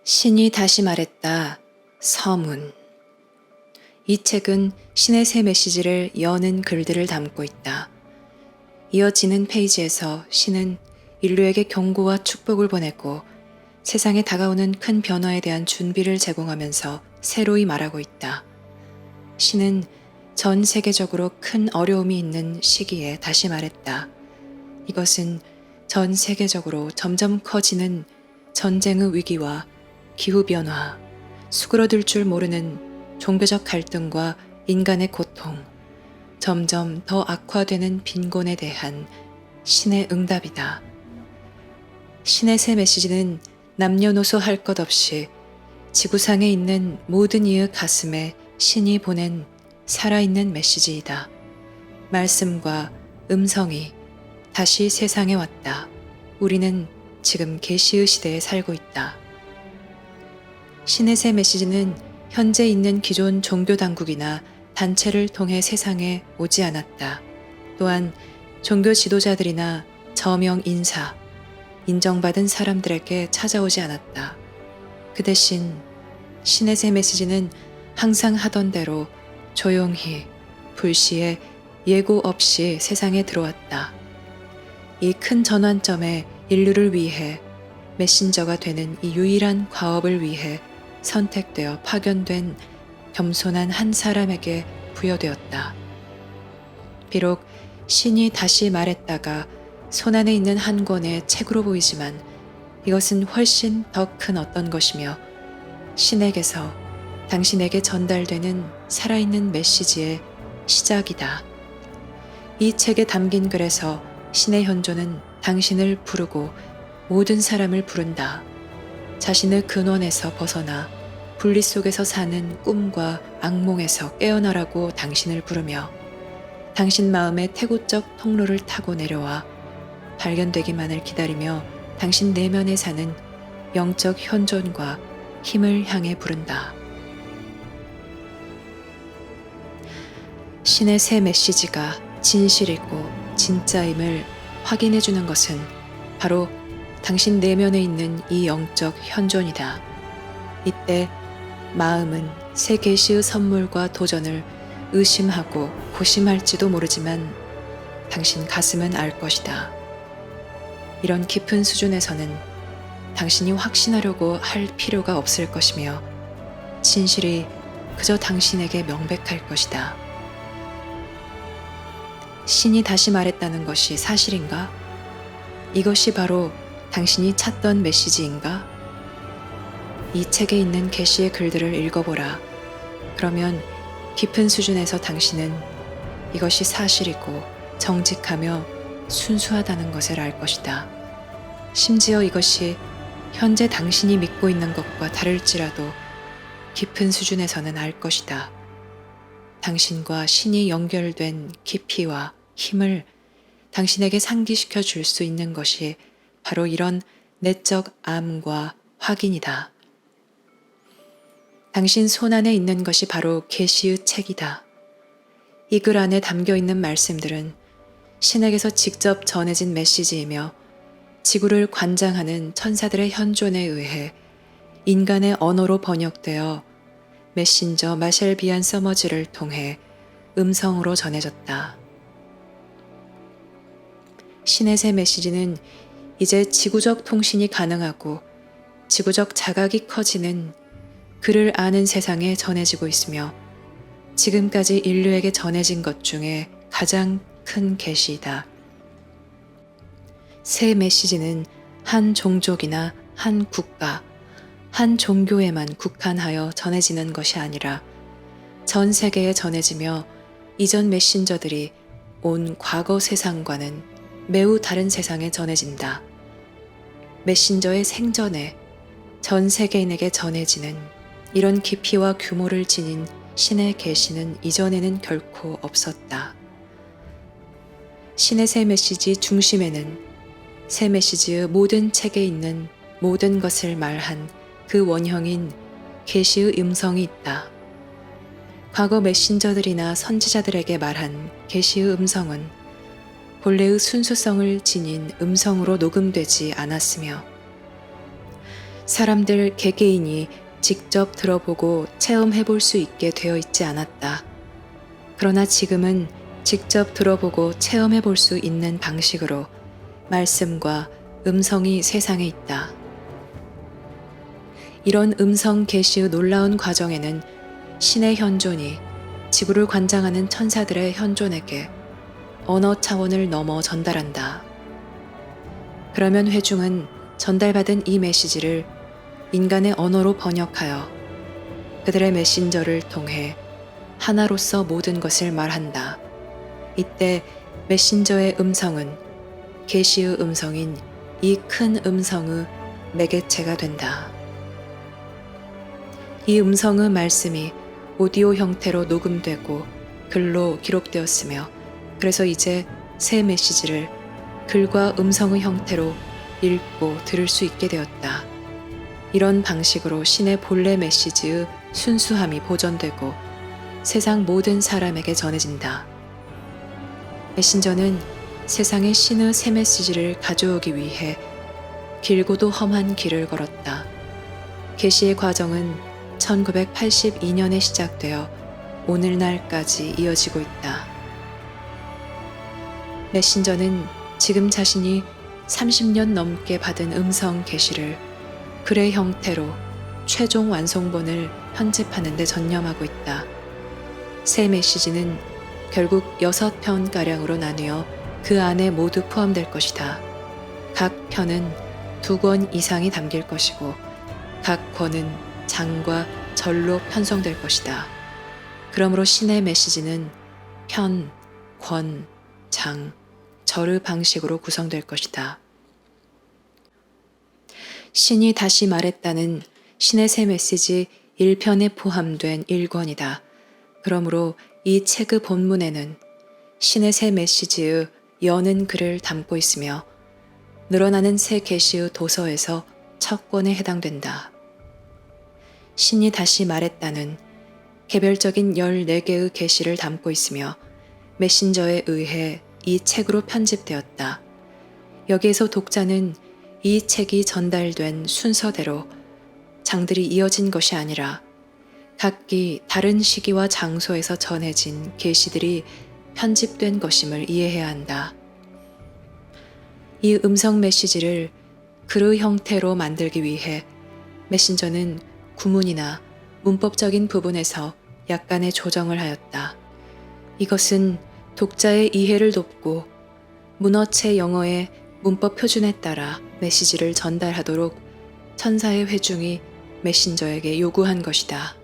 신이 다시 말했다. 서문. 이 책은 신의 새 메시지를 여는 글들을 담고 있다. 이어지는 페이지에서 신은 인류에게 경고와 축복을 보내고 세상에 다가오는 큰 변화에 대한 준비를 제공하면서 새로이 말하고 있다. 신은 전 세계적으로 큰 어려움이 있는 시기에 다시 말했다. 이것은 전 세계적으로 점점 커지는 전쟁의 위기와 기후변화, 수그러들 줄 모르는 종교적 갈등과 인간의 고통, 점점 더 악화되는 빈곤에 대한 신의 응답이다. 신의 새 메시지는 남녀노소 할 것 없이 지구상에 있는 모든 이의 가슴에 신이 보낸 살아있는 메시지이다. 말씀과 음성이 다시 세상에 왔다. 우리는 지금 계시의 시대에 살고 있다. 신의 새 메시지는 현재 있는 기존 종교 당국이나 단체를 통해 세상에 오지 않았다. 또한 종교 지도자들이나 저명 인사, 인정받은 사람들에게 찾아오지 않았다. 그 대신 신의 새 메시지는 항상 하던 대로 조용히 불시에 예고 없이 세상에 들어왔다. 이 큰 전환점에 인류를 위해 메신저가 되는 이 유일한 과업을 위해 선택되어 파견된 겸손한 한 사람에게 부여되었다. 비록 신이 다시 말했다가 손안에 있는 한 권의 책으로 보이지만 이것은 훨씬 더 큰 어떤 것이며 신에게서 당신에게 전달되는 살아있는 메시지의 시작이다. 이 책에 담긴 글에서 신의 현조는 당신을 부르고 모든 사람을 부른다. 자신의 근원에서 벗어나 분리 속에서 사는 꿈과 악몽에서 깨어나라고 당신을 부르며 당신 마음의 태고적 통로를 타고 내려와 발견되기만을 기다리며 당신 내면에 사는 영적 현존과 힘을 향해 부른다. 신의 새 메시지가 진실이고 진짜임을 확인해 주는 것은 바로 당신 내면에 있는 이 영적 현존이다. 이때 마음은 새 계시의 선물과 도전을 의심하고 고심할지도 모르지만 당신 가슴은 알 것이다. 이런 깊은 수준에서는 당신이 확신하려고 할 필요가 없을 것이며 진실이 그저 당신에게 명백할 것이다. 신이 다시 말했다는 것이 사실인가? 이것이 바로 당신이 찾던 메시지인가? 이 책에 있는 계시의 글들을 읽어보라. 그러면 깊은 수준에서 당신은 이것이 사실이고 정직하며 순수하다는 것을 알 것이다. 심지어 이것이 현재 당신이 믿고 있는 것과 다를지라도 깊은 수준에서는 알 것이다. 당신과 신이 연결된 깊이와 힘을 당신에게 상기시켜 줄 수 있는 것이 바로 이런 내적 암과 확인이다. 당신 손 안에 있는 것이 바로 계시의 책이다. 이 글 안에 담겨 있는 말씀들은 신에게서 직접 전해진 메시지이며 지구를 관장하는 천사들의 현존에 의해 인간의 언어로 번역되어 메신저 마셸 비안 서머즈를 통해 음성으로 전해졌다. 신의 새 메시지는 이제 지구적 통신이 가능하고 지구적 자각이 커지는 그를 아는 세상에 전해지고 있으며 지금까지 인류에게 전해진 것 중에 가장 큰 계시이다. 새 메시지는 한 종족이나 한 국가, 한 종교에만 국한하여 전해지는 것이 아니라 전 세계에 전해지며 이전 메신저들이 온 과거 세상과는 매우 다른 세상에 전해진다. 메신저의 생전에 전 세계인에게 전해지는 이런 깊이와 규모를 지닌 신의 계시는 이전에는 결코 없었다. 신의 새 메시지 중심에는 새 메시지의 모든 책에 있는 모든 것을 말한 그 원형인 계시의 음성이 있다. 과거 메신저들이나 선지자들에게 말한 계시의 음성은 본래의 순수성을 지닌 음성으로 녹음되지 않았으며 사람들 개개인이 직접 들어보고 체험해 볼 수 있게 되어 있지 않았다. 그러나 지금은 직접 들어보고 체험해 볼 수 있는 방식으로 말씀과 음성이 세상에 있다. 이런 음성 계시의 놀라운 과정에는 신의 현존이 지구를 관장하는 천사들의 현존에게 언어 차원을 넘어 전달한다. 그러면 회중은 전달받은 이 메시지를 인간의 언어로 번역하여 그들의 메신저를 통해 하나로서 모든 것을 말한다. 이때 메신저의 음성은 계시의 음성인 이 큰 음성의 매개체가 된다. 이 음성의 말씀이 오디오 형태로 녹음되고 글로 기록되었으며 그래서 이제 새 메시지를 글과 음성의 형태로 읽고 들을 수 있게 되었다. 이런 방식으로 신의 본래 메시지의 순수함이 보존되고 세상 모든 사람에게 전해진다. 메신저는 세상에 신의 새 메시지를 가져오기 위해 길고도 험한 길을 걸었다. 계시의 과정은 1982년에 시작되어 오늘날까지 이어지고 있다. 메신저는 지금 자신이 30년 넘게 받은 음성 계시를 글의 형태로 최종 완성본을 편집하는 데 전념하고 있다. 새 메시지는 결국 6편가량으로 나뉘어 그 안에 모두 포함될 것이다. 각 편은 2권 이상이 담길 것이고 각 권은 장과 절로 편성될 것이다. 그러므로 신의 메시지는 편, 권, 장, 절의 방식으로 구성될 것이다. 신이 다시 말했다는 신의 새 메시지 1편에 포함된 1권이다. 그러므로 이 책의 본문에는 신의 새 메시지의 여는 글을 담고 있으며 늘어나는 새 계시의 도서에서 첫 권에 해당된다. 신이 다시 말했다는 개별적인 14개의 계시를 담고 있으며 메신저에 의해 이 책으로 편집되었다. 여기에서 독자는 이 책이 전달된 순서대로 장들이 이어진 것이 아니라 각기 다른 시기와 장소에서 전해진 계시들이 편집된 것임을 이해해야 한다. 이 음성 메시지를 글의 형태로 만들기 위해 메신저는 구문이나 문법적인 부분에서 약간의 조정을 하였다. 이것은 독자의 이해를 돕고 문어체 영어의 문법 표준에 따라 메시지를 전달하도록 천사의 회중이 메신저에게 요구한 것이다.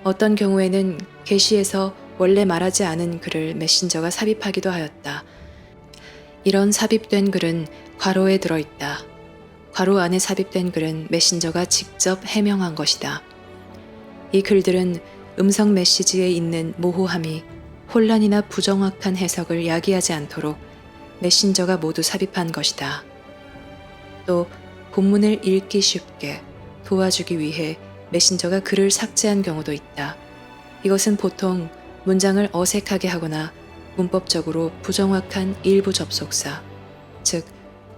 어떤 경우에는 계시에서 원래 말하지 않은 글을 메신저가 삽입하기도 하였다. 이런 삽입된 글은 괄호에 들어있다. 괄호 안에 삽입된 글은 메신저가 직접 해명한 것이다. 이 글들은 음성 메시지에 있는 모호함이 혼란이나 부정확한 해석을 야기하지 않도록 메신저가 모두 삽입한 것이다. 또 본문을 읽기 쉽게 도와주기 위해 메신저가 글을 삭제한 경우도 있다. 이것은 보통 문장을 어색하게 하거나 문법적으로 부정확한 일부 접속사, 즉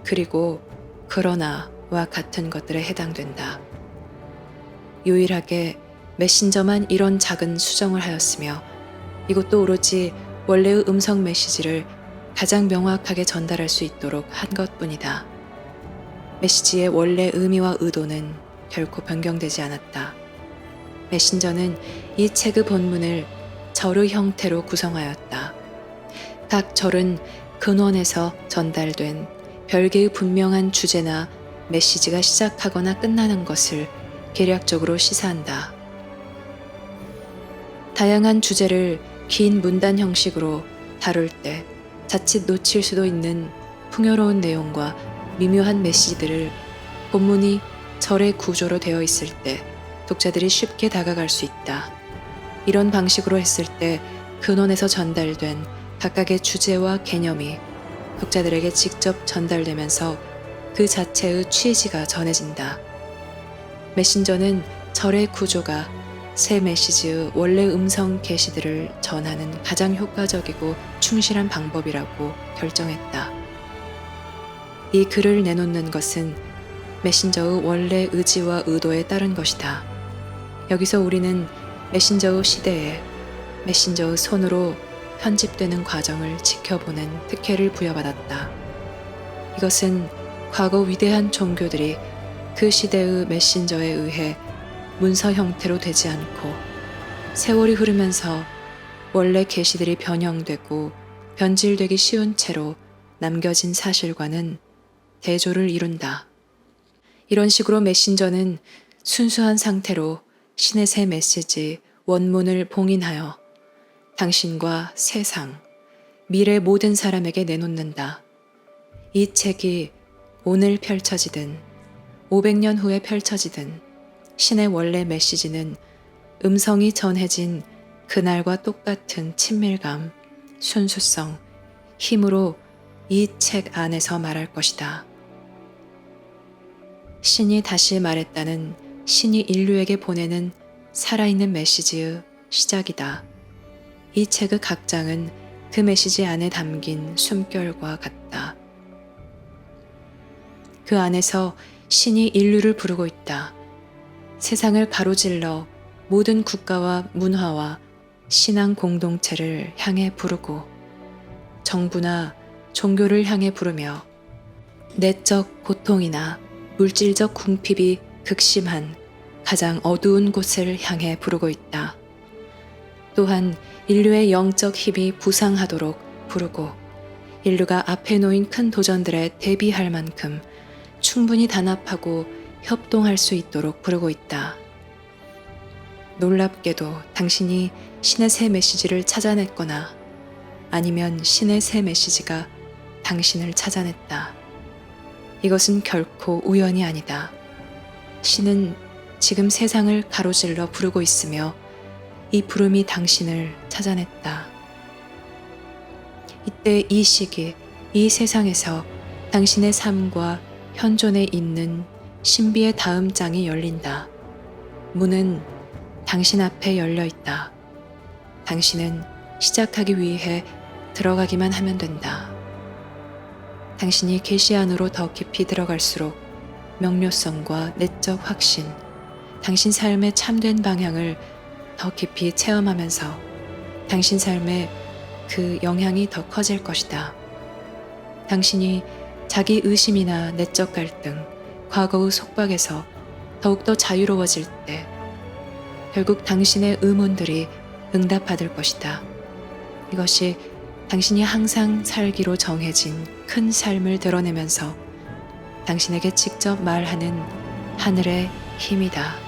그리고 그러나와 같은 것들에 해당된다. 유일하게 메신저만 이런 작은 수정을 하였으며 이것도 오로지 원래의 음성 메시지를 가장 명확하게 전달할 수 있도록 한 것뿐이다. 메시지의 원래 의미와 의도는 결코 변경되지 않았다. 메신저는 이 책의 본문을 절의 형태로 구성하였다. 각 절은 근원에서 전달된 별개의 분명한 주제나 메시지가 시작하거나 끝나는 것을 계략적으로 시사한다. 다양한 주제를 긴 문단 형식으로 다룰 때 자칫 놓칠 수도 있는 풍요로운 내용과 미묘한 메시지들을 본문이 절의 구조로 되어 있을 때 독자들이 쉽게 다가갈 수 있다. 이런 방식으로 했을 때 근원에서 전달된 각각의 주제와 개념이 독자들에게 직접 전달되면서 그 자체의 취지가 전해진다. 메신저는 절의 구조가 새 메시지의 원래 음성 계시들을 전하는 가장 효과적이고 충실한 방법이라고 결정했다. 이 글을 내놓는 것은 메신저의 원래 의지와 의도에 따른 것이다. 여기서 우리는 메신저의 시대에 메신저의 손으로 편집되는 과정을 지켜보는 특혜를 부여받았다. 이것은 과거 위대한 종교들이 그 시대의 메신저에 의해 문서 형태로 되지 않고 세월이 흐르면서 원래 계시들이 변형되고 변질되기 쉬운 채로 남겨진 사실과는 대조를 이룬다. 이런 식으로 메신저는 순수한 상태로 신의 새 메시지 원문을 봉인하여 당신과 세상, 미래 모든 사람에게 내놓는다. 이 책이 오늘 펼쳐지든 500년 후에 펼쳐지든 신의 원래 메시지는 음성이 전해진 그날과 똑같은 친밀감, 순수성, 힘으로 이 책 안에서 말할 것이다. 신이 다시 말했다는 신이 인류에게 보내는 살아있는 메시지의 시작이다. 이 책의 각 장은 그 메시지 안에 담긴 숨결과 같다. 그 안에서 신이 인류를 부르고 있다. 세상을 가로질러 모든 국가와 문화와 신앙 공동체를 향해 부르고 정부나 종교를 향해 부르며 내적 고통이나 물질적 궁핍이 극심한 가장 어두운 곳을 향해 부르고 있다. 또한 인류의 영적 힘이 부상하도록 부르고 인류가 앞에 놓인 큰 도전들에 대비할 만큼 충분히 단합하고 협동할 수 있도록 부르고 있다. 놀랍게도 당신이 신의 새 메시지를 찾아냈거나 아니면 신의 새 메시지가 당신을 찾아냈다. 이것은 결코 우연이 아니다. 신은 지금 세상을 가로질러 부르고 있으며 이 부름이 당신을 찾아냈다. 이때 이 시기, 이 세상에서 당신의 삶과 현존에 있는 신비의 다음 장이 열린다. 문은 당신 앞에 열려 있다. 당신은 시작하기 위해 들어가기만 하면 된다. 당신이 계시 안으로 더 깊이 들어갈수록 명료성과 내적 확신, 당신 삶의 참된 방향을 더 깊이 체험하면서 당신 삶에 그 영향이 더 커질 것이다. 당신이 자기 의심이나 내적 갈등, 과거의 속박에서 더욱더 자유로워질 때 결국 당신의 의문들이 응답받을 것이다. 이것이 당신이 항상 살기로 정해진 큰 삶을 드러내면서 당신에게 직접 말하는 하늘의 힘이다.